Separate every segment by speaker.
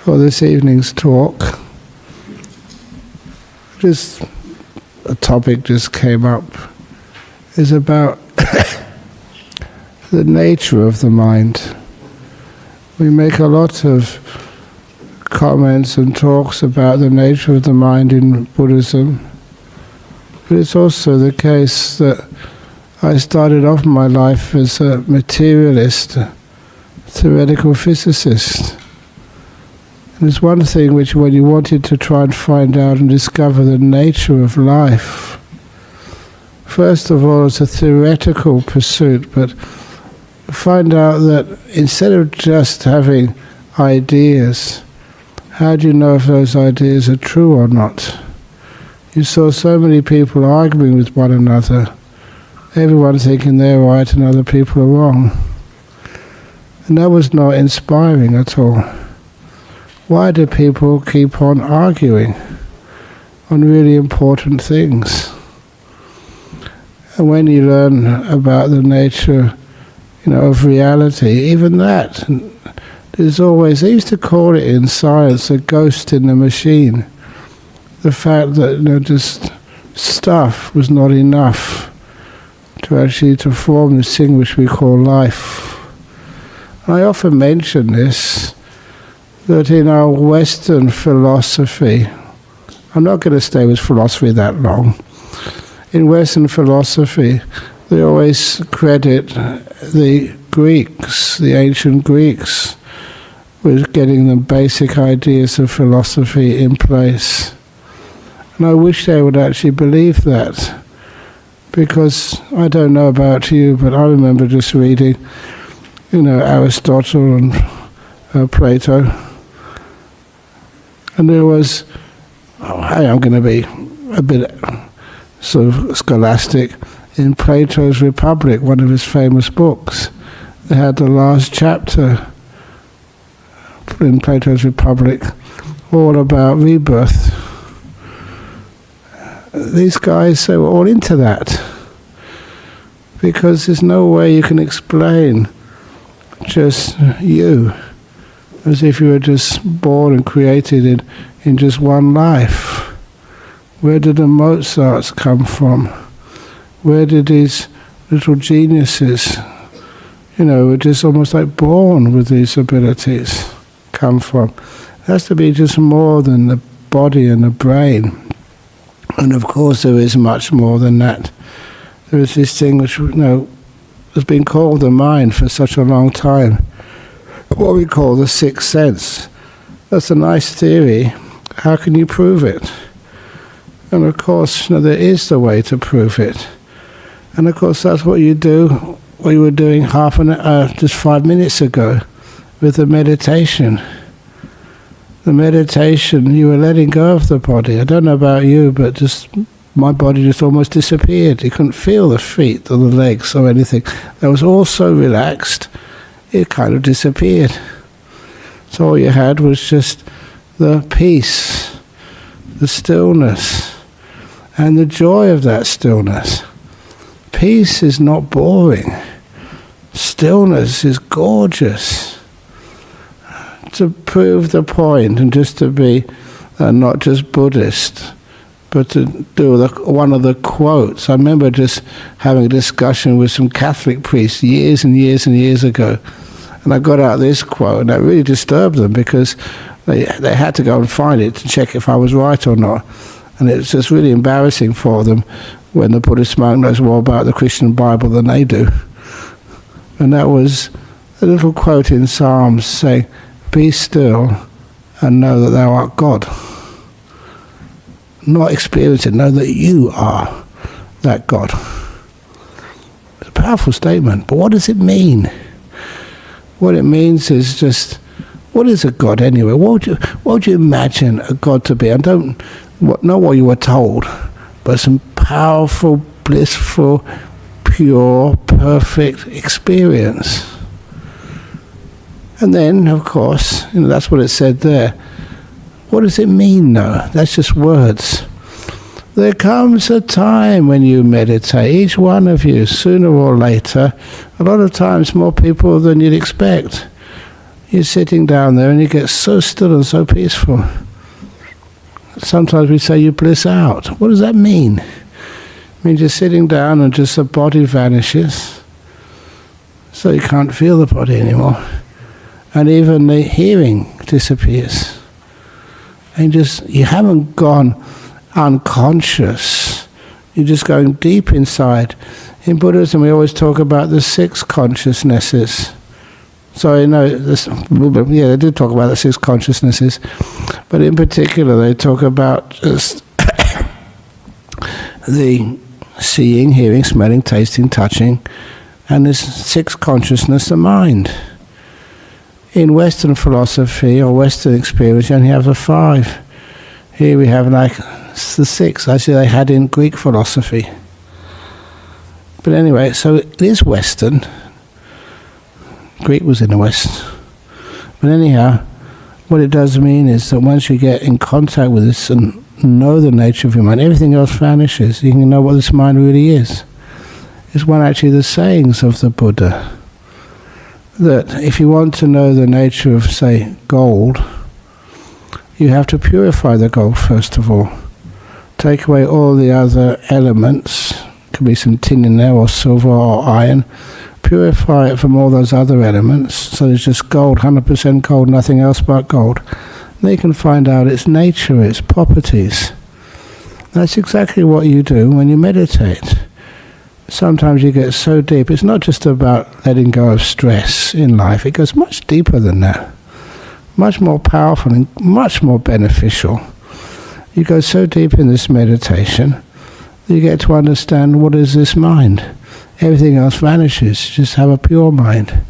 Speaker 1: for this evening's talk. Just a topic just came up, is about the nature of the mind. We make a lot of comments and talks about the nature of the mind in Buddhism, but it's also the case that I started off my life as a materialist, a theoretical physicist. And it's one thing which, when you wanted to try and find out and discover the nature of life, first of all it's a theoretical pursuit, but find out that instead of just having ideas, how do you know if those ideas are true or not? You saw so many people arguing with one another, everyone thinking they're right and other people are wrong. And that was not inspiring at all. Why do people keep on arguing on really important things? And when you learn about the nature, of reality, even that, there's always, they used to call it in science a ghost in the machine. The fact that just stuff was not enough to form this thing which we call life. I often mention this, that in our Western philosophy, I'm not going to stay with philosophy that long. In Western philosophy, they always credit the Greeks, the ancient Greeks, with getting the basic ideas of philosophy in place. And I wish they would actually believe that, because I don't know about you, but I remember just reading, Aristotle and Plato. And there was, I'm going to be a bit sort of scholastic, in Plato's Republic, one of his famous books, they had the last chapter in Plato's Republic all about rebirth. These guys, they were all into that, because there's no way you can explain just you as if you were just born and created in just one life. Where did the Mozarts come from? Where did these little geniuses, were just almost like born with these abilities, come from? It has to be just more than the body and the brain. And of course there is much more than that. There is this thing which has been called the mind for such a long time, what we call the sixth sense. That's a nice theory. How can you prove it? And of course, there is the way to prove it. And of course, that's what you do, what you were doing just 5 minutes ago with the meditation. The meditation, you were letting go of the body. I don't know about you, but just my body just almost disappeared. You couldn't feel the feet or the legs or anything. That was all so relaxed, it kind of disappeared. So all you had was just the peace, the stillness, and the joy of that stillness. Peace is not boring. Stillness is gorgeous. To prove the point, and just to be not just Buddhist, but to do one of the quotes. I remember just having a discussion with some Catholic priests years and years and years ago, and I got out this quote, and that really disturbed them, because they had to go and find it to check if I was right or not. And it's just really embarrassing for them when the Buddhist monk knows more about the Christian Bible than they do. And that was a little quote in Psalms saying, "Be still and know that thou art God." Not experience it, know that you are that God. It's a powerful statement, but what does it mean? What it means is just, what is a God anyway? What would you imagine a God to be? I don't know what you were told, but some powerful, blissful, pure, perfect experience. And then, of course, that's what it said there. What does it mean, though? That's just words. There comes a time when you meditate, each one of you, sooner or later, a lot of times more people than you'd expect. You're sitting down there and you get so still and so peaceful. Sometimes we say you bliss out. What does that mean? It means you're sitting down and just the body vanishes, so you can't feel the body anymore. And even the hearing disappears. And you haven't gone unconscious. You're just going deep inside. In Buddhism, we always talk about the 6 consciousnesses. Sorry, no, they do talk about the 6 consciousnesses, but in particular, they talk about just the seeing, hearing, smelling, tasting, touching, and this 6 consciousness, the mind. In Western philosophy or Western experience, you only have the 5. Here we have like the 6. Actually, they had in Greek philosophy. But anyway, so it is Western. Greek was in the West. But anyhow, what it does mean is that once you get in contact with this and know the nature of your mind, everything else vanishes. You can know what this mind really is. It's one actually the sayings of the Buddha, that if you want to know the nature of, say, gold, you have to purify the gold first of all. Take away all the other elements, could be some tin in there, or silver or iron. Purify it from all those other elements, so there's just gold, 100% gold, nothing else but gold. Then you can find out its nature, its properties. That's exactly what you do when you meditate. Sometimes you get so deep. It's not just about letting go of stress in life. It goes much deeper than that. Much more powerful and much more beneficial. You go so deep in this meditation that you get to understand what is this mind. Everything else vanishes. Just have a pure mind,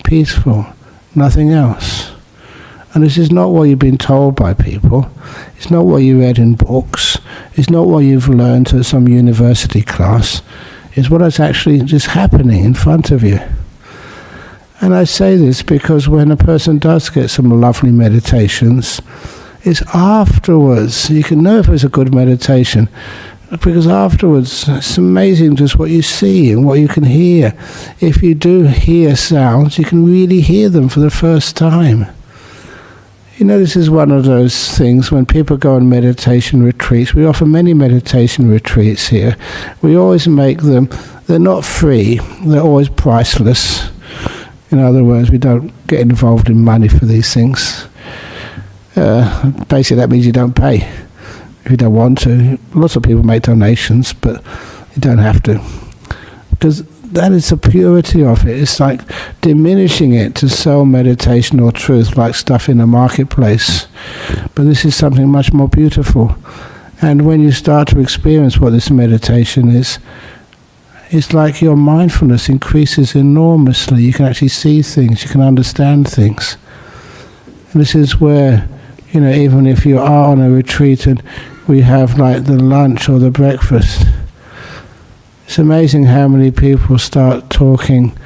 Speaker 1: peaceful, nothing else. And this is not what you've been told by people. It's not what you read in books. It's not what you've learned at some university class. It's what is actually just happening in front of you. And I say this because when a person does get some lovely meditations, it's afterwards, you can know if it's a good meditation, because afterwards it's amazing just what you see and what you can hear. If you do hear sounds, you can really hear them for the first time. You know, this is one of those things when people go on meditation retreats. We offer many meditation retreats here. We always make them, they're not free, they're always priceless. In other words, we don't get involved in money for these things. Basically that means you don't pay if you don't want to. Lots of people make donations, but you don't have to, because that is the purity of it. It's like diminishing it to sell meditation or truth like stuff in a marketplace. But this is something much more beautiful. And when you start to experience what this meditation is, it's like your mindfulness increases enormously. You can actually see things, you can understand things. And this is where, you know, even if you are on a retreat and we have like the lunch or the breakfast, it's amazing how many people start talking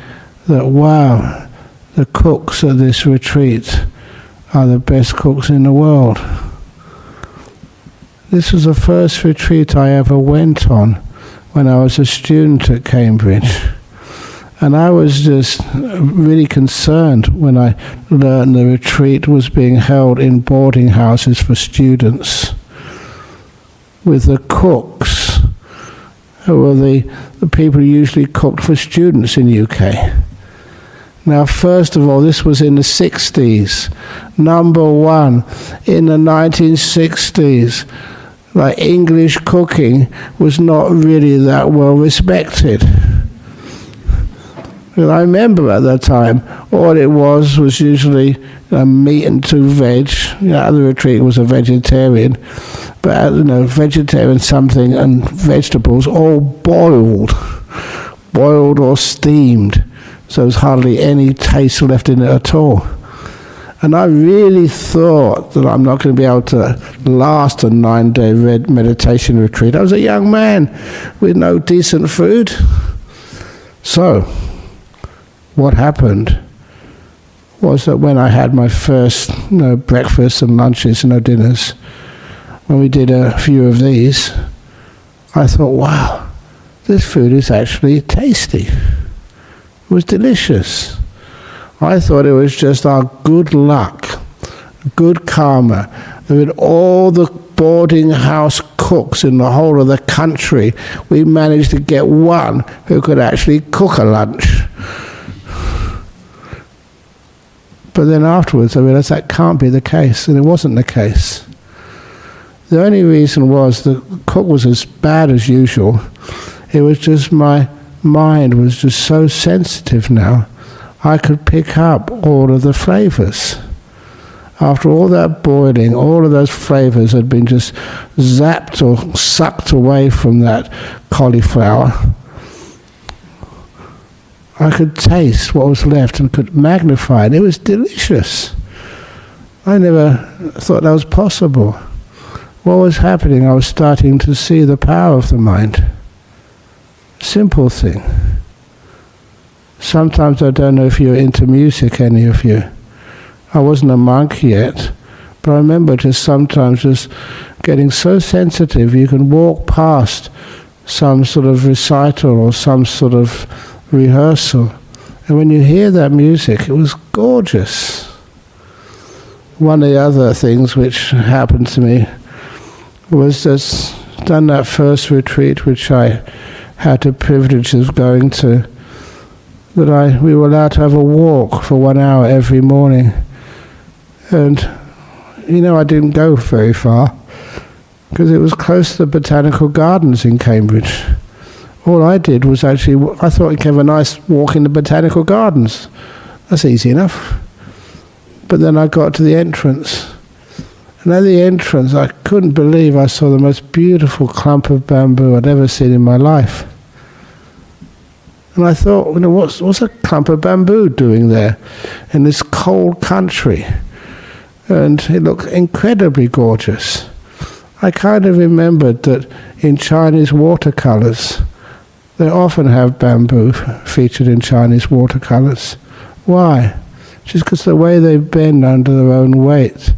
Speaker 1: that, wow, the cooks at this retreat are the best cooks in the world. This was the first retreat I ever went on when I was a student at Cambridge. And I was just really concerned when I learned the retreat was being held in boarding houses for students, with the cooks who were the people who usually cooked for students in the UK. Now, first of all, this was in the 60s. Number one, in the 1960s, like English cooking was not really that well respected. And I remember at that time, all it was usually meat and 2 veg. You know, at the retreat was a vegetarian, but vegetarian something and vegetables all boiled or steamed. So there's hardly any taste left in it at all. And I really thought that I'm not going to be able to last a 9-day meditation retreat. I was a young man with no decent food. So what happened was that when I had my first breakfast and lunches and dinners, when we did a few of these, I thought, wow, this food is actually tasty. It was delicious. I thought it was just our good luck, good karma, that with all the boarding house cooks in the whole of the country, we managed to get one who could actually cook a lunch. But then afterwards I realised that can't be the case, and it wasn't the case. The only reason was the cook was as bad as usual. It was just my mind was just so sensitive now. I could pick up all of the flavours. After all that boiling, all of those flavours had been just zapped or sucked away from that cauliflower. I could taste what was left and could magnify it. It was delicious. I never thought that was possible. What was happening? I was starting to see the power of the mind. Simple thing. Sometimes I don't know if you're into music, any of you. I wasn't a monk yet, but I remember just sometimes just getting so sensitive you can walk past some sort of recital or some sort of rehearsal, and when you hear that music, it was gorgeous. One of the other things which happened to me was just done that first retreat which I had the privilege of going to, that we were allowed to have a walk for 1 hour every morning. And I didn't go very far because it was close to the Botanical Gardens in Cambridge. All I did was I thought I could have a nice walk in the Botanical Gardens. That's easy enough. But then I got to the entrance. And at the entrance, I couldn't believe I saw the most beautiful clump of bamboo I'd ever seen in my life. And I thought, what's a clump of bamboo doing there in this cold country? And it looked incredibly gorgeous. I kind of remembered that in Chinese watercolours, they often have bamboo featured in Chinese watercolours. Why? Just because the way they bend under their own weight.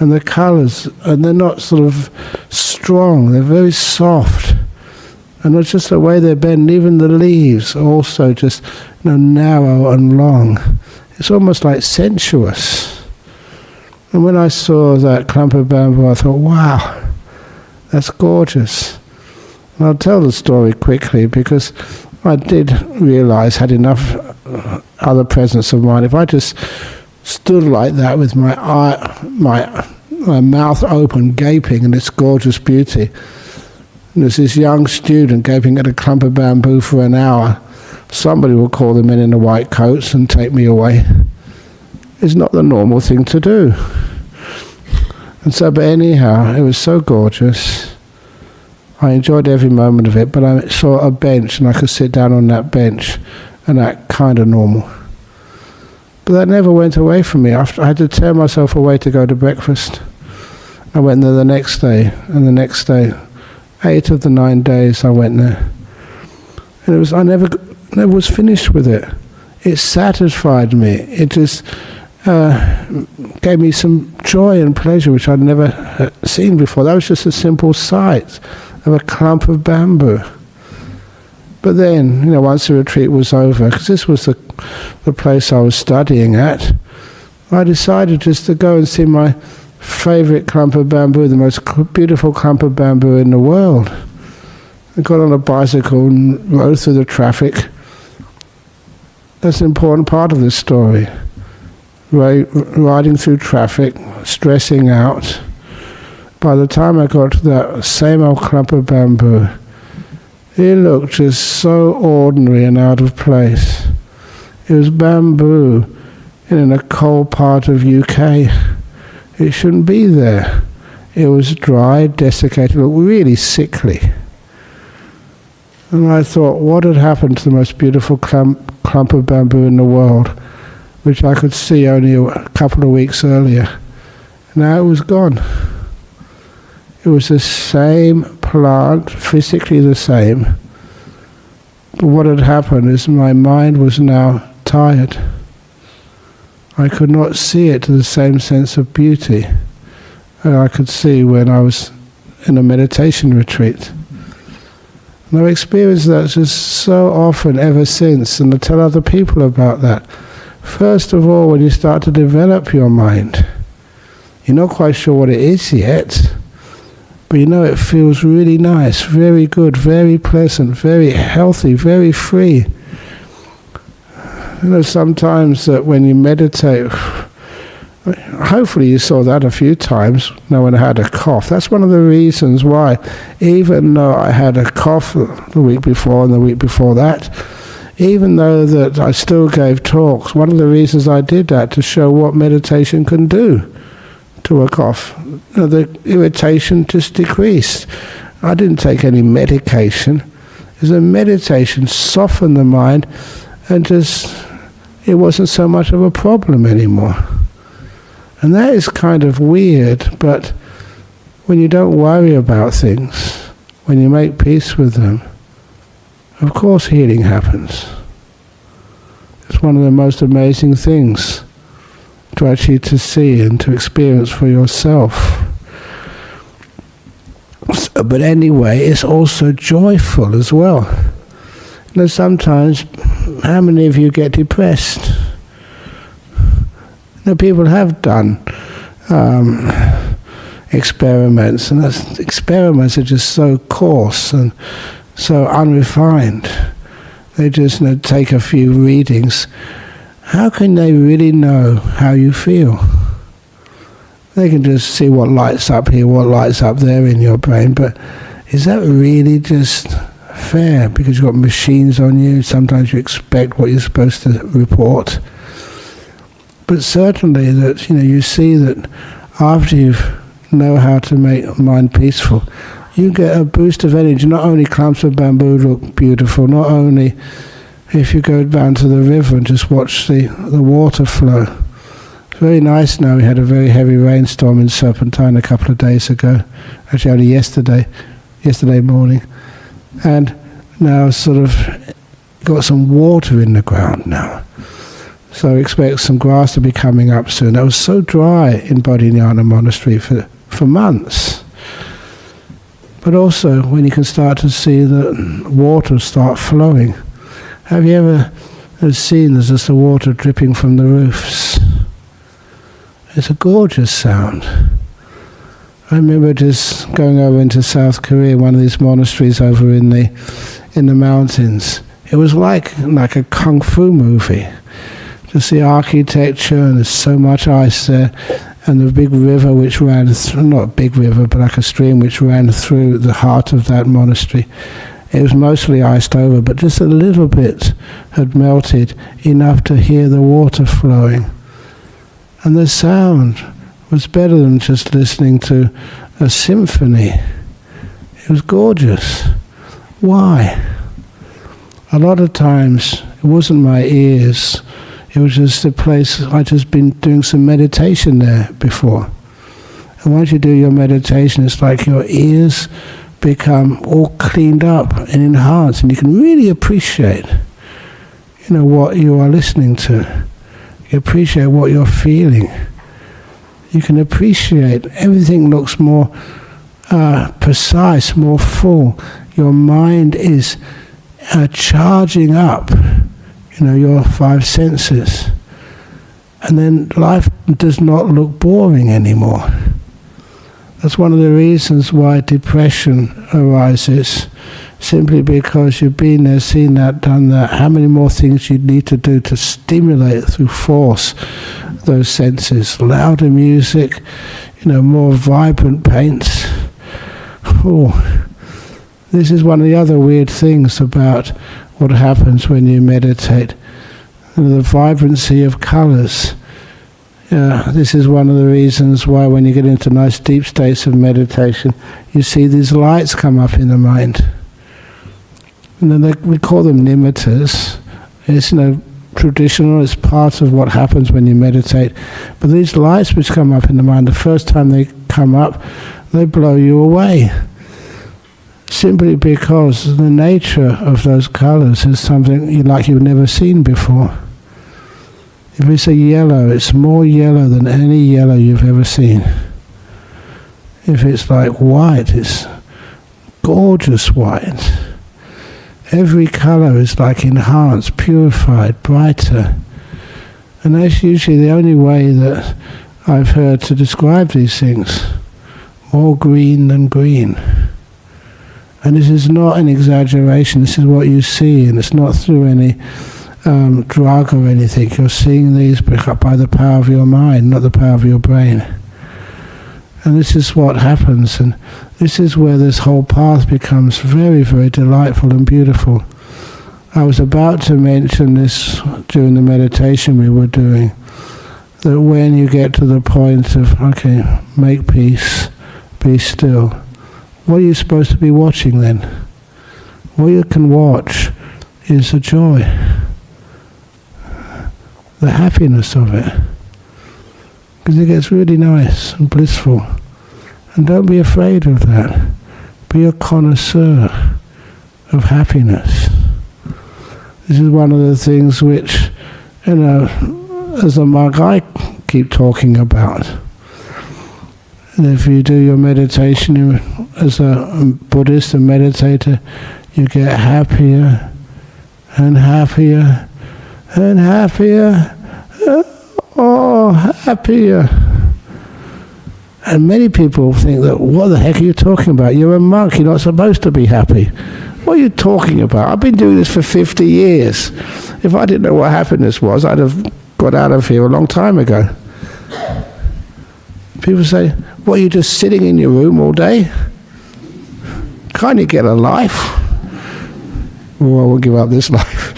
Speaker 1: And the colours, and they're not sort of strong, they're very soft. And it's just the way they bend, even the leaves also just narrow and long. It's almost like sensuous. And when I saw that clump of bamboo, I thought, wow, that's gorgeous. And I'll tell the story quickly because I did realise, had enough other presence of mind. If I just stood like that with my mouth open, gaping in its gorgeous beauty, and there's this young student gaping at a clump of bamboo for an hour, somebody will call the men in the white coats and take me away. It's not the normal thing to do. And so, but anyhow, it was so gorgeous. I enjoyed every moment of it, but I saw a bench and I could sit down on that bench and act kind of normal. But that never went away from me. I had to tear myself away to go to breakfast. I went there the next day, and the next day, 8 of the 9 days I went there. And I never was finished with it. It satisfied me. It just gave me some joy and pleasure which I'd never seen before. That was just a simple sight of a clump of bamboo. But then, once the retreat was over, because this was the place I was studying at, I decided just to go and see my favourite clump of bamboo, the most beautiful clump of bamboo in the world. I got on a bicycle and rode through the traffic. That's an important part of this story. Riding through traffic, stressing out. By the time I got to that same old clump of bamboo, it looked just so ordinary and out of place. It was bamboo in a cold part of UK. It shouldn't be there. It was dry, desiccated, looked really sickly. And I thought, what had happened to the most beautiful clump of bamboo in the world, which I could see only a couple of weeks earlier? Now it was gone. It was the same plant, physically the same. But what had happened is my mind was now tired. I could not see it to the same sense of beauty that I could see when I was in a meditation retreat. And I've experienced that just so often ever since, and I tell other people about that. First of all, when you start to develop your mind, you're not quite sure what it is yet, but you know it feels really nice, very good, very pleasant, very healthy, very free. You know, sometimes that when you meditate, hopefully you saw that a few times, when I had a cough. That's one of the reasons why, even though I had a cough the week before and the week before that, even though that I still gave talks, one of the reasons I did that to show what meditation can do to a cough. You know, the irritation just decreased. I didn't take any medication. It was a meditation, softened the mind, and just it wasn't so much of a problem anymore. And that is kind of weird, but when you don't worry about things, when you make peace with them, of course healing happens. It's one of the most amazing things to actually to see and to experience for yourself. But anyway, it's also joyful as well. You know, sometimes, how many of you get depressed? You know, people have done experiments, and experiments are just so coarse and so unrefined. They just take a few readings. How can they really know how you feel? They can just see what lights up here, what lights up there in your brain, but is that really just fair? Because you've got machines on you, sometimes you expect what you're supposed to report. But certainly that, you see that after you know how to make mind peaceful, you get a boost of energy. Not only clumps of bamboo look beautiful, not only if you go down to the river and just watch the water flow. It's very nice now. We had a very heavy rainstorm in Serpentine a couple of days ago. Actually only yesterday morning. And now sort of got some water in the ground now. So expect some grass to be coming up soon. That was so dry in Bodhinyana Monastery for months. But also when you can start to see the water start flowing. Have you ever seen there's just the water dripping from the roofs? It's a gorgeous sound. I remember just going over into South Korea, one of these monasteries over in the mountains. It was like a kung fu movie. Just the architecture, and there's so much ice there, and the big river which ran through, not a big river, but like a stream which ran through the heart of that monastery. It was mostly iced over, but just a little bit had melted, enough to hear the water flowing. And the sound was better than just listening to a symphony. It was gorgeous. Why? A lot of times, it wasn't my ears. It was just a place, I'd just been doing some meditation there before. And once you do your meditation, it's like your ears become all cleaned up and enhanced, and you can really appreciate, what you are listening to. You appreciate what you're feeling. You can appreciate everything looks more precise, more full. Your mind is charging up, your five senses. And then life does not look boring anymore. That's one of the reasons why depression arises, simply because you've been there, seen that, done that. How many more things you need to do to stimulate through force those senses? Louder music, more vibrant paints. Oh, this is one of the other weird things about what happens when you meditate. The vibrancy of colors. This is one of the reasons why when you get into nice deep states of meditation, you see these lights come up in the mind. And then we call them nimittas. It's traditional, it's part of what happens when you meditate. But these lights which come up in the mind, the first time they come up, they blow you away. Simply because the nature of those colors is something you've never seen before. If it's a yellow, it's more yellow than any yellow you've ever seen. If it's like white, it's gorgeous white. Every color is like enhanced, purified, brighter. And that's usually the only way that I've heard to describe these things. More green than green. And this is not an exaggeration, this is what you see, and it's not through any drug or anything. You're seeing these by the power of your mind, not the power of your brain. And this is what happens, and this is where this whole path becomes very, very delightful and beautiful. I was about to mention this during the meditation we were doing, that when you get to the point of, okay, make peace, be still, what are you supposed to be watching then? What you can watch is the joy, the happiness of it. Because it gets really nice and blissful. And don't be afraid of that. Be a connoisseur of happiness. This is one of the things which, as a monk, I keep talking about. And if you do your meditation as a Buddhist, a meditator, you get happier and happier and happier. Oh, happier. And many people think that, what the heck are you talking about? You're a monk, you're not supposed to be happy. What are you talking about? I've been doing this for 50 years. If I didn't know what happiness was, I'd have got out of here a long time ago. People say, what, are you just sitting in your room all day? Can't you get a life? Well, I will give up this life.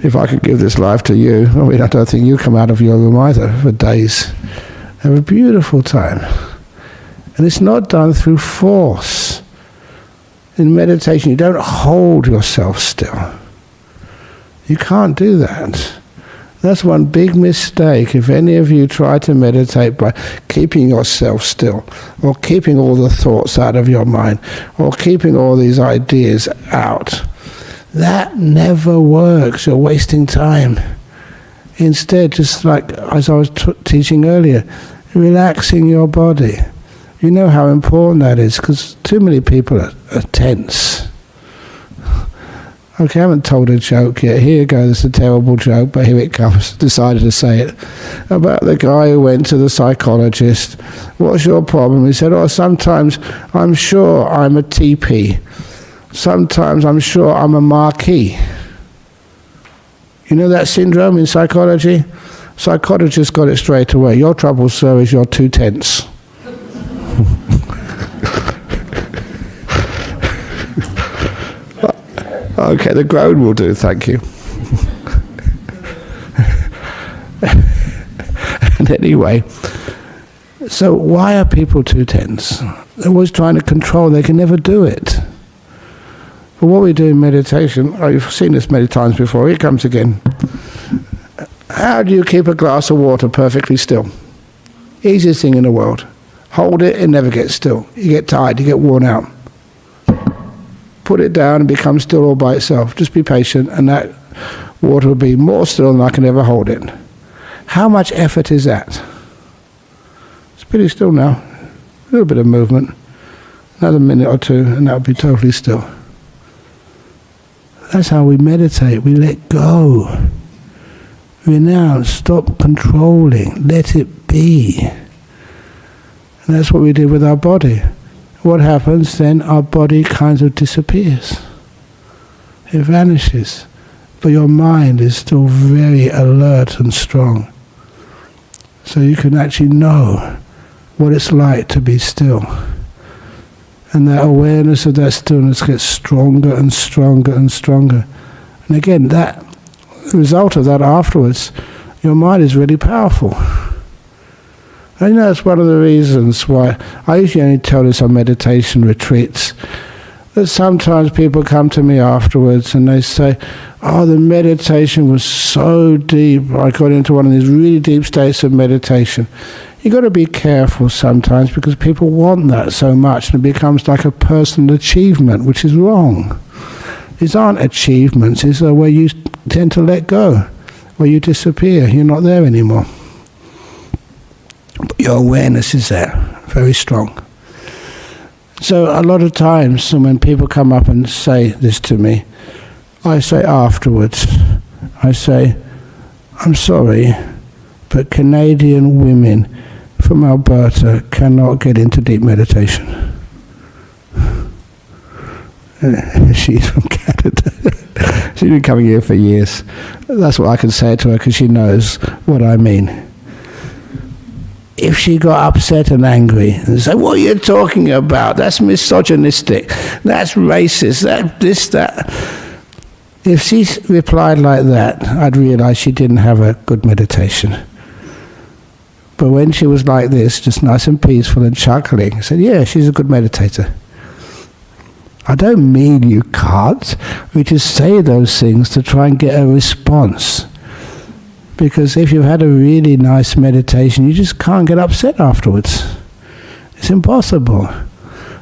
Speaker 1: If I could give this life to you, I mean, I don't think you come out of your room either for days. Have a beautiful time. And it's not done through force. In meditation, you don't hold yourself still. You can't do that. That's one big mistake. If any of you try to meditate by keeping yourself still, or keeping all the thoughts out of your mind, or keeping all these ideas out, that never works. You're wasting time. Instead, just like as I was teaching earlier, relaxing your body. You know how important that is, because too many people are tense. Okay, I haven't told a joke yet. Here goes a terrible joke, but here it comes. Decided to say it. About the guy who went to the psychologist. What's your problem? He said, sometimes I'm sure I'm a TP. Sometimes I'm sure I'm a marquee. You know that syndrome in psychology? Psychologists got it straight away. Your trouble, sir, is you're too tense. Okay, the groan will do, thank you. And anyway, so why are people too tense? They're always trying to control, they can never do it. But what we do in meditation, you've seen this many times before, here it comes again. How do you keep a glass of water perfectly still? Easiest thing in the world. Hold it, it never gets still. You get tired, you get worn out. Put it down and become still all by itself. Just be patient and that water will be more still than I can ever hold it. How much effort is that? It's pretty still now. A little bit of movement. Another minute or two and that'll be totally still. That's how we meditate. We let go. Renounce, stop controlling, let it be. And that's what we did with our body. What happens then? Our body kind of disappears. It vanishes. But your mind is still very alert and strong. So you can actually know what it's like to be still. And that awareness of that stillness gets stronger and stronger and stronger. And again, that the result of that afterwards, your mind is really powerful. I know that's one of the reasons why I usually only tell this on meditation retreats, that sometimes people come to me afterwards and they say, the meditation was so deep, I got into one of these really deep states of meditation. You've got to be careful sometimes because people want that so much and it becomes like a personal achievement, which is wrong. These aren't achievements, it's where you tend to let go, where you disappear, you're not there anymore. But your awareness is there, very strong. So a lot of times when people come up and say this to me, I say afterwards, I say, I'm sorry, but Canadian women from Alberta cannot get into deep meditation. She's from Canada. She's been coming here for years. That's what I can say to her, because she knows what I mean. If she got upset and angry and said, "What are you talking about? That's misogynistic. That's racist. That." If she replied like that, I'd realize she didn't have a good meditation. But when she was like this, just nice and peaceful and chuckling, I said, "Yeah, she's a good meditator." I don't mean you can't. We just say those things to try and get a response. Because if you've had a really nice meditation, you just can't get upset afterwards. It's impossible.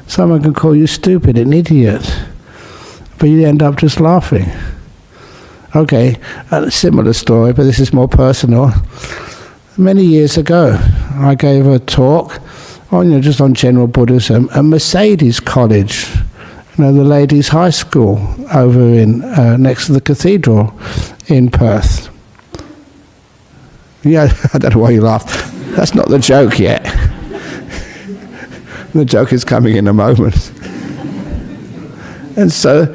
Speaker 1: Someone can call you stupid, an idiot, but you end up just laughing. Okay, a similar story, but this is more personal. Many years ago, I gave a talk on, just on general Buddhism at Mercedes College, the ladies' high school over in next to the cathedral in Perth. Yeah, I don't know why you laughed. That's not the joke yet. The joke is coming in a moment. And so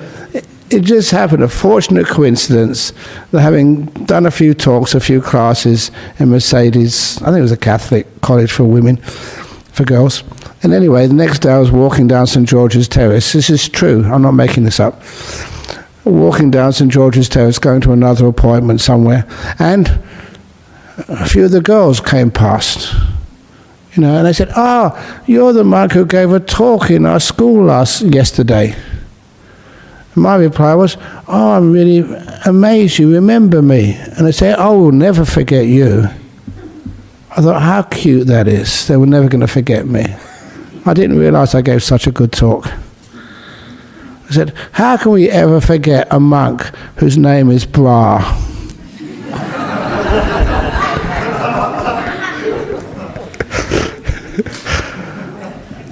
Speaker 1: it just happened, a fortunate coincidence, that having done a few talks, a few classes in Mercedes, I think it was a Catholic college for women, for girls. And anyway, the next day I was walking down St. George's Terrace. This is true, I'm not making this up. Walking down St. George's Terrace, going to another appointment somewhere, and a few of the girls came past, and they said, "You're the monk who gave a talk in our school yesterday." And my reply was, "I'm really amazed you remember me." And they said, "We'll never forget you." I thought, how cute that is. They were never going to forget me. I didn't realize I gave such a good talk. I said, how can we ever forget a monk whose name is Bra?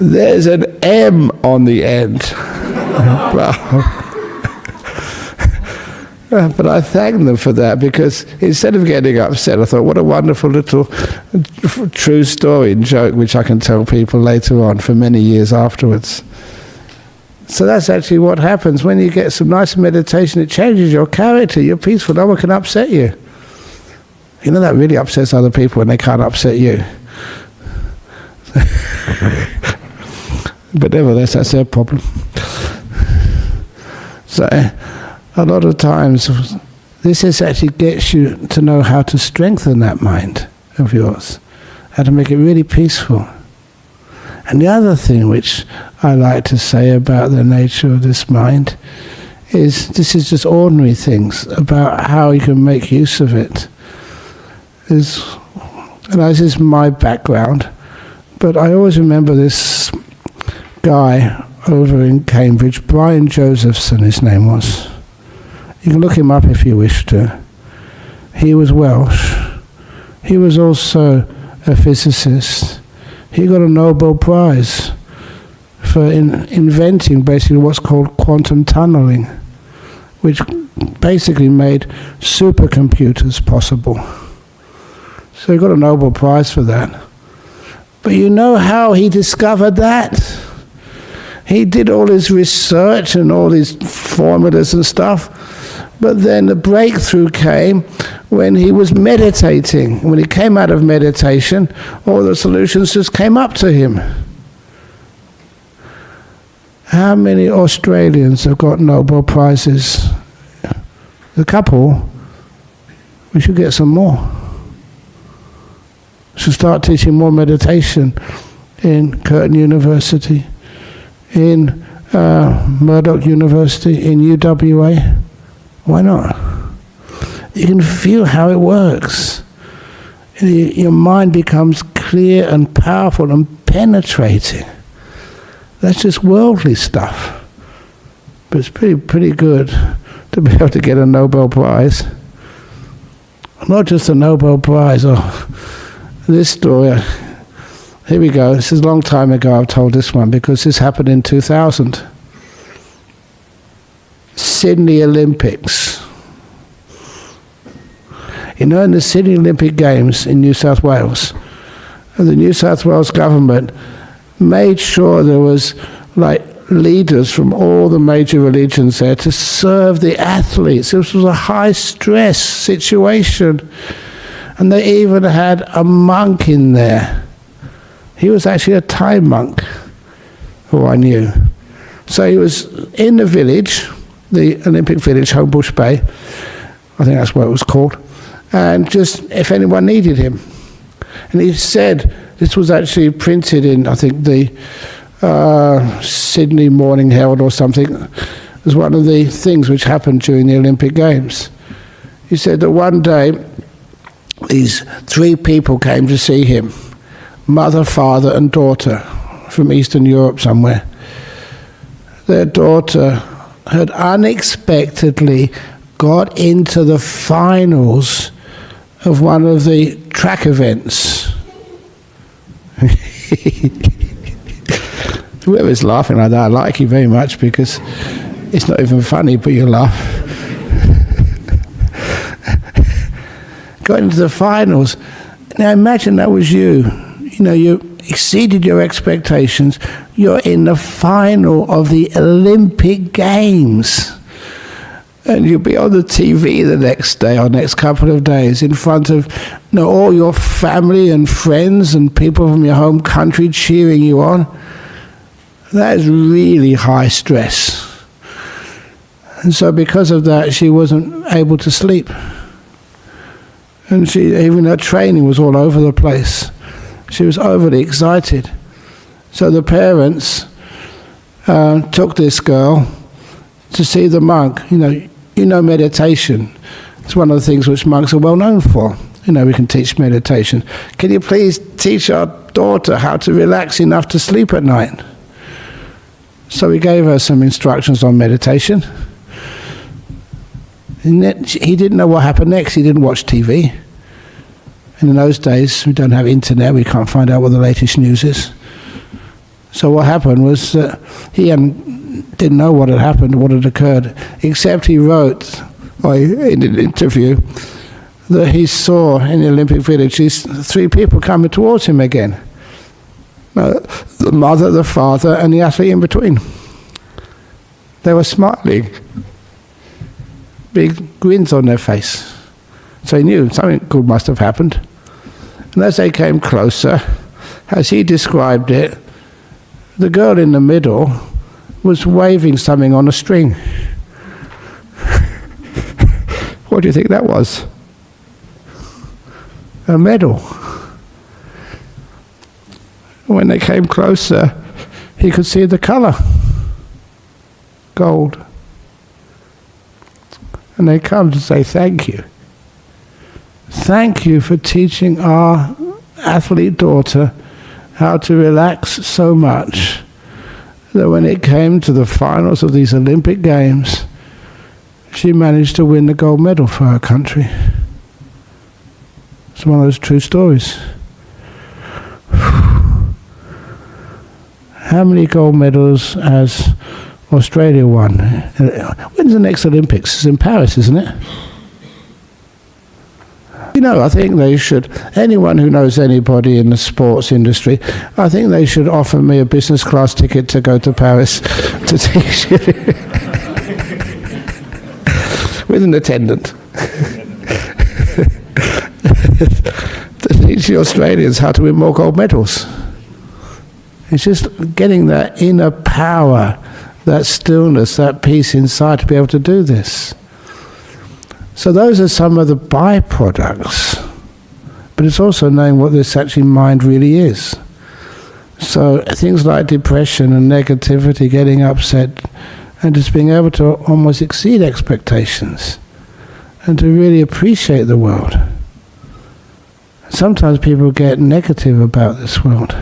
Speaker 1: There's an M on the end. But I thanked them for that, because instead of getting upset, I thought, what a wonderful little true story and joke which I can tell people later on for many years afterwards. So that's actually what happens. When you get some nice meditation, it changes your character. You're peaceful. No one can upset you. That really upsets other people when they can't upset you. But nevertheless, that's their problem. So a lot of times, this actually gets you to know how to strengthen that mind of yours, how to make it really peaceful. And the other thing which I like to say about the nature of this mind is, this is just ordinary things about how you can make use of it. And this is my background, but I always remember this guy over in Cambridge, Brian Josephson his name was. You can look him up if you wish to. He was Welsh. He was also a physicist. He got a Nobel Prize for inventing basically what's called quantum tunneling, which basically made supercomputers possible. So he got a Nobel Prize for that. But you know how he discovered that? He did all his research and all his formulas and stuff, but then the breakthrough came when he was meditating. When he came out of meditation, all the solutions just came up to him. How many Australians have got Nobel Prizes? A couple. We should get some more. We should start teaching more meditation in Curtin University, in Murdoch University, in UWA. Why not? You can feel how it works. Your mind becomes clear and powerful and penetrating. That's just worldly stuff. But it's pretty good to be able to get a Nobel Prize. Not just a Nobel Prize. This story, here we go. This is a long time ago I've told this one, because this happened in 2000. Sydney Olympics. in the Sydney Olympic Games in New South Wales, the New South Wales government made sure there was leaders from all the major religions there to serve the athletes. This was a high-stress situation. And they even had a monk in there. He was actually a Thai monk, who I knew. So he was in the village, the Olympic village, Homebush Bay, I think that's what it was called, and just if anyone needed him. And he said, this was actually printed in, I think, the Sydney Morning Herald or something. It was one of the things which happened during the Olympic Games. He said that one day, these 3 people came to see him, mother, father, and daughter, from Eastern Europe somewhere. Their daughter had unexpectedly got into the finals of one of the track events. Whoever's laughing like that, I like you very much, because it's not even funny, but you laugh. Got into the finals. Now imagine that was you. You exceeded your expectations. You're in the final of the Olympic Games. And you'll be on the TV the next day or next couple of days in front of all your family and friends and people from your home country cheering you on. That is really high stress. And so because of that, she wasn't able to sleep. And even her training was all over the place. She was overly excited. So the parents took this girl to see the monk. Meditation. It's one of the things which monks are well known for. We can teach meditation. Can you please teach our daughter how to relax enough to sleep at night? So we gave her some instructions on meditation. He didn't know what happened next. He didn't watch TV. And in those days, we don't have internet. We can't find out what the latest news is. So what happened was that he didn't know what had happened, what had occurred, except he wrote in an interview that he saw in the Olympic Village these 3 people coming towards him again. The mother, the father, and the athlete in between. They were smiling. Big grins on their face. So he knew something good must have happened. And as they came closer, as he described it, the girl in the middle was waving something on a string. What do you think that was? A medal. When they came closer, he could see the colour. Gold. And they come to say thank you. Thank you for teaching our athlete daughter how to relax so much that when it came to the finals of these Olympic Games, she managed to win the gold medal for her country. It's one of those true stories. How many gold medals has Australia won? When's the next Olympics? It's in Paris, isn't it? I think they should, anyone who knows anybody in the sports industry, I think they should offer me a business class ticket to go to Paris to teach you. With an attendant. To teach the Australians how to win more gold medals. It's just getting that inner power, that stillness, that peace inside to be able to do this. So those are some of the byproducts. But it's also knowing what this actually mind really is. So things like depression and negativity, getting upset, and just being able to almost exceed expectations and to really appreciate the world. Sometimes people get negative about this world.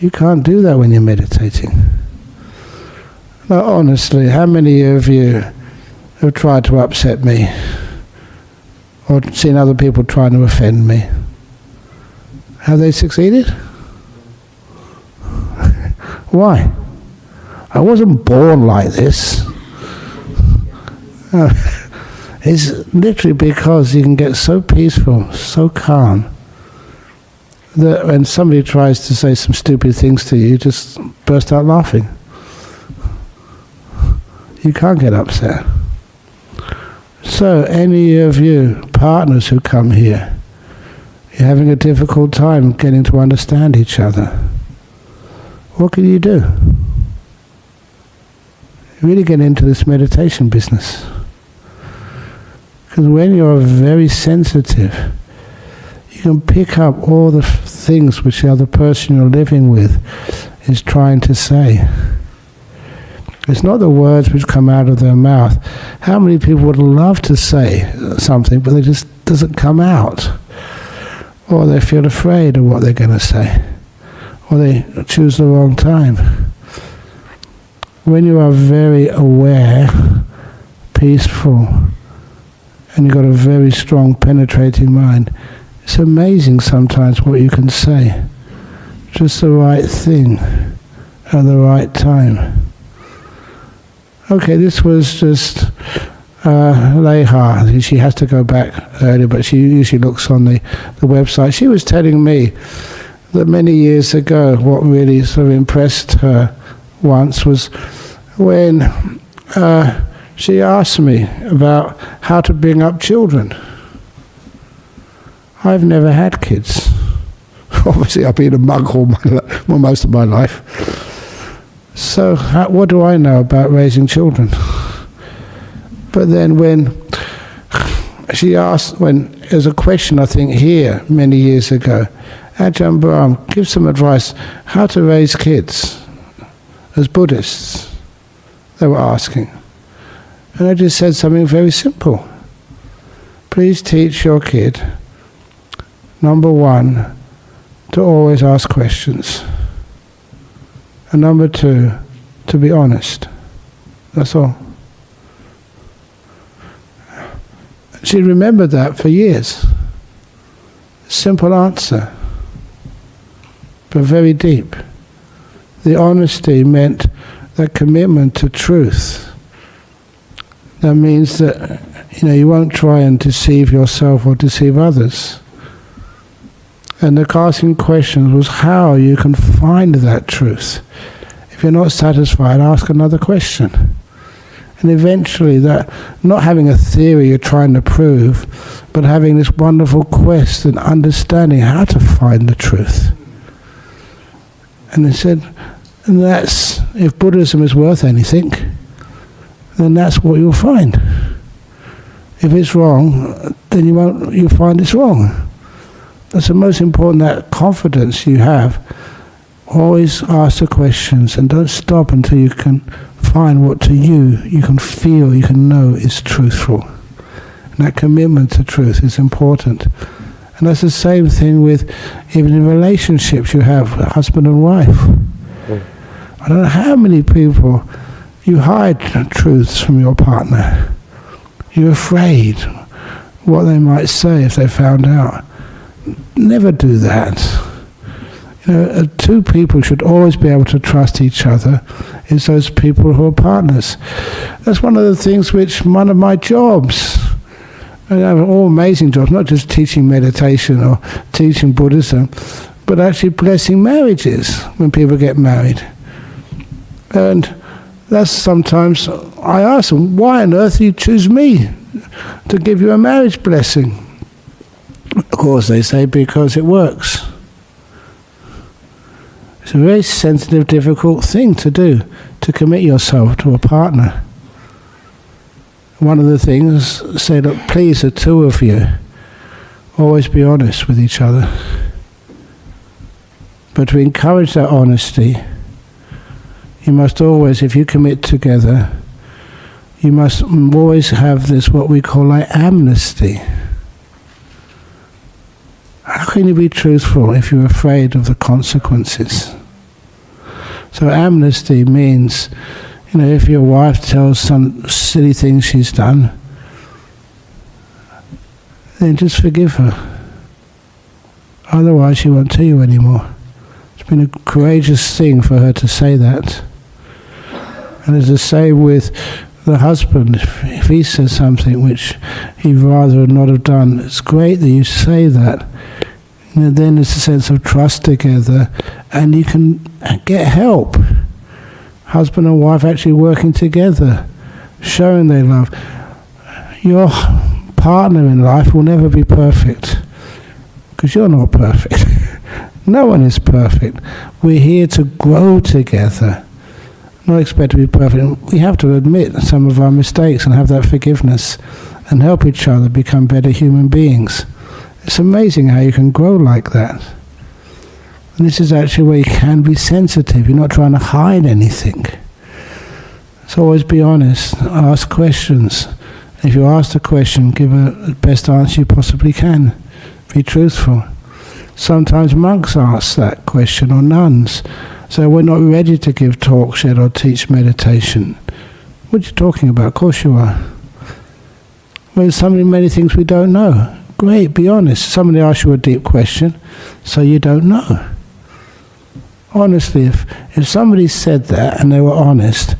Speaker 1: You can't do that when you're meditating. Now, honestly, how many of you have tried to upset me or seen other people trying to offend me? Have they succeeded? Why? I wasn't born like this. is literally because you can get so peaceful, so calm, that when somebody tries to say some stupid things to you, you just burst out laughing. You can't get upset. So any of you partners who come here, you're having a difficult time getting to understand each other, what can you do? Really get into this meditation business. Because when you're very sensitive, you can pick up all the things which the other person you're living with is trying to say. It's not the words which come out of their mouth. How many people would love to say something, but it just doesn't come out? Or they feel afraid of what they're going to say. Or they choose the wrong time. When you are very aware, peaceful, and you've got a very strong penetrating mind, it's amazing sometimes what you can say. Just the right thing at the right time. Okay, this was just Leha. She has to go back early, but she usually looks on the website. She was telling me that many years ago, what really sort of impressed her once was when she asked me about how to bring up children. I've never had kids. Obviously, I've been a monk most of my life. So what do I know about raising children? But then when she asked, when there's a question I think here many years ago, Ajahn Brahm, give some advice how to raise kids as Buddhists, they were asking. And I just said something very simple. Please teach your kid, number one, to always ask questions. And number two, to be honest. That's all. She remembered that for years. Simple answer, but very deep. The honesty meant that commitment to truth. That means that you won't try and deceive yourself or deceive others. And the asking questions was how you can find that truth. If you're not satisfied, ask another question. And eventually that, not having a theory you're trying to prove, but having this wonderful quest and understanding how to find the truth. And they said, and that's, if Buddhism is worth anything, then that's what you'll find. If it's wrong, then you'll find it's wrong. That's the most important, that confidence you have. Always ask the questions and don't stop until you can find what to you can feel, you can know is truthful. And that commitment to truth is important. And that's the same thing with even in relationships you have, husband and wife. I don't know how many people you hide truths from your partner. You're afraid what they might say if they found out. Never do that. Two people should always be able to trust each other. It's those people who are partners. That's one of the things which one of my jobs, I have all amazing jobs, not just teaching meditation or teaching Buddhism, but actually blessing marriages when people get married. And that's sometimes, I ask them, why on earth do you choose me to give you a marriage blessing? Of course, they say, because it works. It's a very sensitive, difficult thing to do, to commit yourself to a partner. One of the things, say, look, please, the two of you, always be honest with each other. But to encourage that honesty, you must always, if you commit together, you must always have this, what we call like amnesty. How can you be truthful if you're afraid of the consequences? So amnesty means, if your wife tells some silly thing she's done, then just forgive her. Otherwise she won't tell you anymore. It's been a courageous thing for her to say that. And it's the same with the husband, if he says something which he'd rather not have done, it's great that you say that. And then there's a sense of trust together, and you can get help. Husband and wife actually working together, showing they love. Your partner in life will never be perfect, because you're not perfect. No one is perfect. We're here to grow together, not expect to be perfect. We have to admit some of our mistakes and have that forgiveness and help each other become better human beings. It's amazing how you can grow like that. And this is actually where you can be sensitive. You're not trying to hide anything. So always be honest, ask questions. If you ask a question, give the best answer you possibly can. Be truthful. Sometimes monks ask that question, or nuns. So we're not ready to give talks yet or teach meditation. What are you talking about? Of course you are. Well, there's so many things we don't know. Great, be honest. Somebody asks you a deep question, so you don't know. Honestly, if somebody said that and they were honest,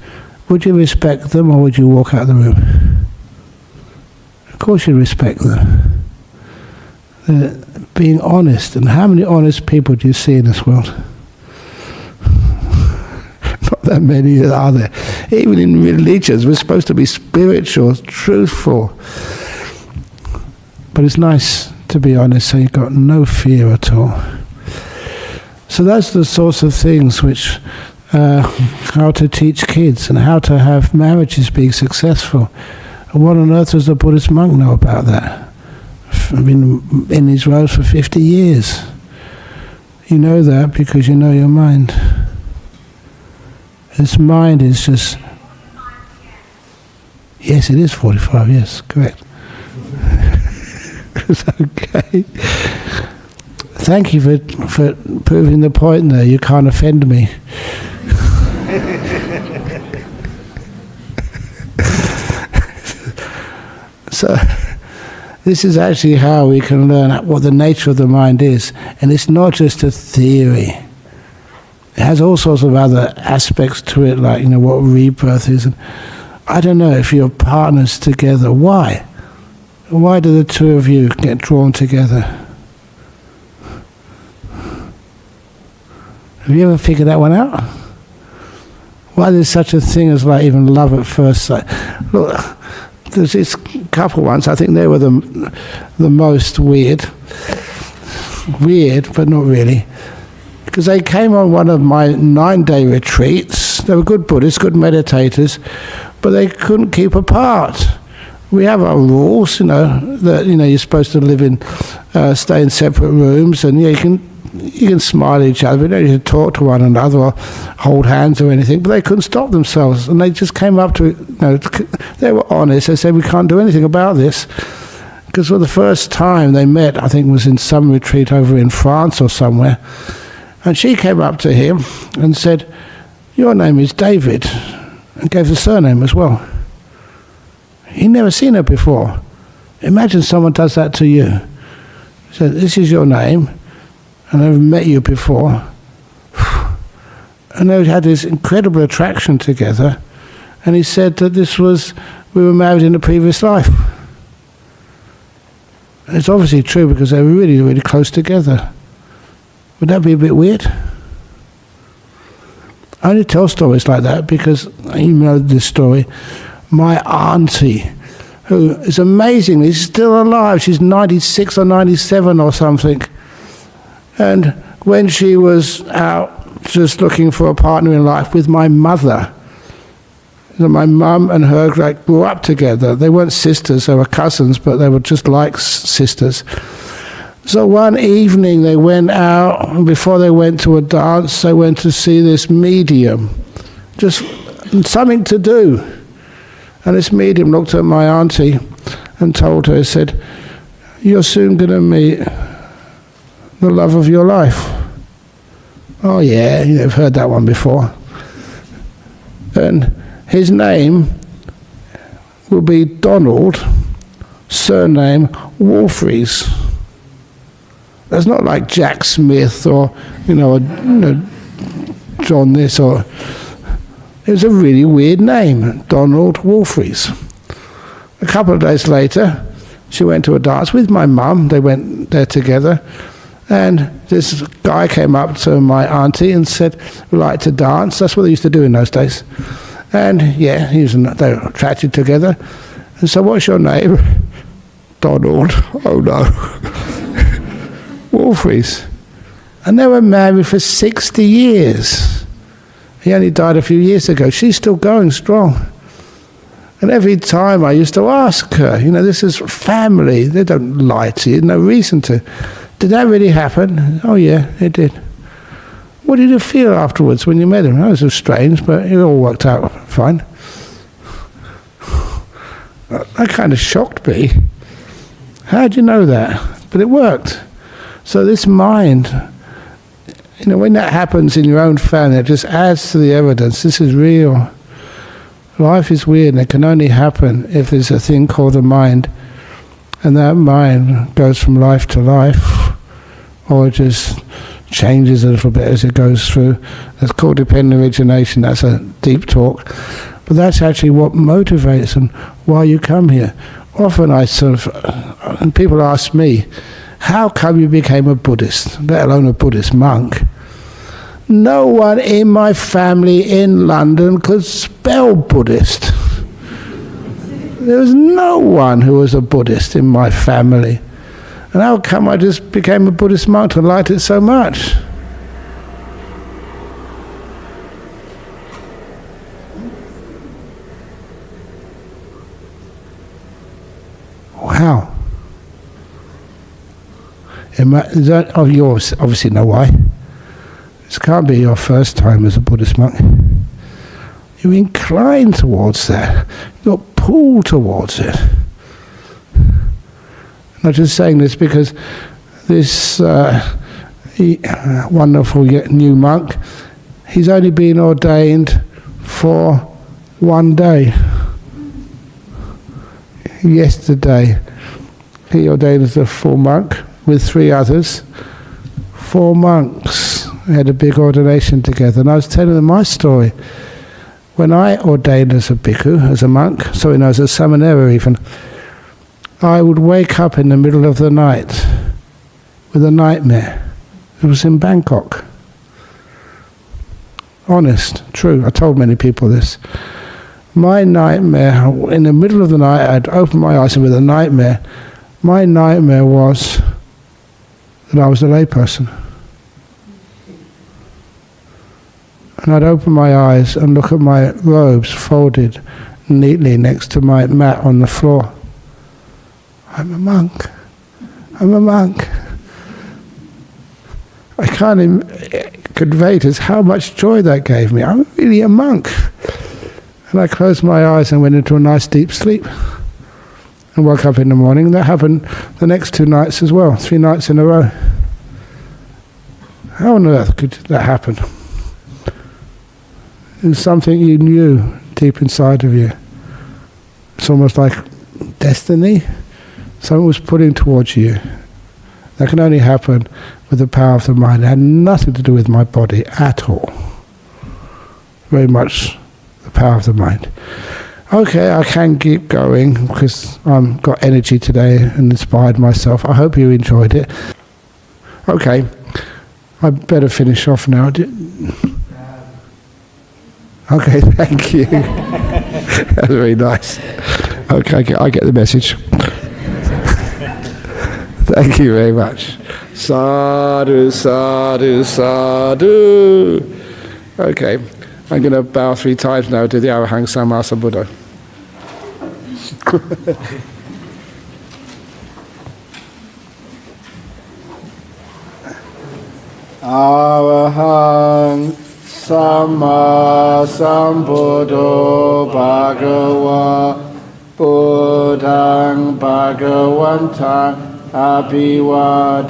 Speaker 1: would you respect them or would you walk out of the room? Of course you respect them. They're being honest. And how many honest people do you see in this world? Not that many are there. Even in religions, we're supposed to be spiritual, truthful. But it's nice to be honest, so you've got no fear at all. So that's the sorts of things which, how to teach kids and how to have marriages being successful. And what on earth does a Buddhist monk know about that? I've been in these roads for 50 years. You know that because you know your mind. This mind is just... Yes, it is 45, yes, correct. It's okay. Thank you for proving the point there. You can't offend me. So this is actually how we can learn what the nature of the mind is. And it's not just a theory. It has all sorts of other aspects to it, like, what rebirth is. And I don't know if you're partners together. Why? Why do the two of you get drawn together? Have you ever figured that one out? Why there's such a thing as like even love at first sight? Look, there's this couple once, I think they were the most weird. Weird, but not really. Because they came on one of my 9-day retreats. They were good Buddhists, good meditators, but they couldn't keep apart. We have our rules, that you're supposed to live in, stay in separate rooms, and you can smile at each other, but you don't need to talk to one another or hold hands or anything. But they couldn't stop themselves, and they just came up to they were honest. They said, we can't do anything about this. Because for the first time they met, I think was in some retreat over in France or somewhere, and she came up to him and said, your name is David, and gave the surname as well. He'd never seen her before. Imagine someone does that to you. So this is your name, and I've met you before. And they had this incredible attraction together, and he said that we were married in a previous life. And it's obviously true because they were really, really close together. Would that be a bit weird? I only tell stories like that because you know this story. My auntie, who is amazingly still alive, she's 96 or 97 or something. And when she was out just looking for a partner in life with my mother, my mum and her grew up together. They weren't sisters, they were cousins, but they were just like sisters. So one evening they went out, and before they went to a dance, they went to see this medium. Just something to do. And this medium looked at my auntie and told her, said, you're soon going to meet the love of your life. Oh yeah, you've heard that one before. And his name will be Donald, surname Wolfries. That's not like Jack Smith or, John this or... It was a really weird name, Donald Wolfries. A couple of days later, she went to a dance with my mum. They went there together. And this guy came up to my auntie and said, "We'd like to dance." That's what they used to do in those days. And yeah, they were attracted together. And so, what's your name? Donald. Oh no. Wolfries. And they were married for 60 years. He only died a few years ago. She's still going strong. And every time I used to ask her, this is family. They don't lie to you. No reason to. Did that really happen? Oh yeah, it did. What did you feel afterwards when you met him? It was strange, but it all worked out fine. That kind of shocked me. How did you know that? But it worked. So this mind, when that happens in your own family, it just adds to the evidence. This is real. Life is weird, and it can only happen if there's a thing called the mind. And that mind goes from life to life, or it just changes a little bit as it goes through. That's called dependent origination. That's a deep talk. But that's actually what motivates and why you come here. Often and people ask me, how come you became a Buddhist, let alone a Buddhist monk? No one in my family in London could spell Buddhist. There was no one who was a Buddhist in my family. And how come I just became a Buddhist monk and liked it so much? How? You obviously know why. This can't be your first time as a Buddhist monk. You're inclined towards that. You're pulled towards it. I'm not just saying this because this wonderful new monk, he's only been ordained for one day. Yesterday, he ordained as a full monk with 3 others. 4 monks had a big ordination together, and I was telling them my story. When I ordained as a bhikkhu, as a monk, as a samanera even, I would wake up in the middle of the night with a nightmare. It was in Bangkok. Honest, true, I told many people this. My nightmare, in the middle of the night, I'd open my eyes with a nightmare. My nightmare was that I was a layperson. And I'd open my eyes and look at my robes folded neatly next to my mat on the floor. I'm a monk. I'm a monk. I can't convey to how much joy that gave me. I'm really a monk. And I closed my eyes and went into a nice deep sleep. And woke up in the morning. That happened the next 2 nights as well, 3 nights in a row. How on earth could that happen? It was something you knew deep inside of you. It's almost like destiny. Something was pulling towards you. That can only happen with the power of the mind. It had nothing to do with my body at all. Very much the power of the mind. Okay, I can keep going because I've got energy today and inspired myself. I hope you enjoyed it. Okay, I better finish off now. Okay, thank you. That's very nice. Okay, I get the message. Thank you very much. Sadhu, sadhu, sadhu. Okay, I'm going to bow 3 times now to the Arahant Samma Sambuddha. Arahant Samma Sambuddho Bhagava Buddhaṃ Bhagavantang Abhivademi.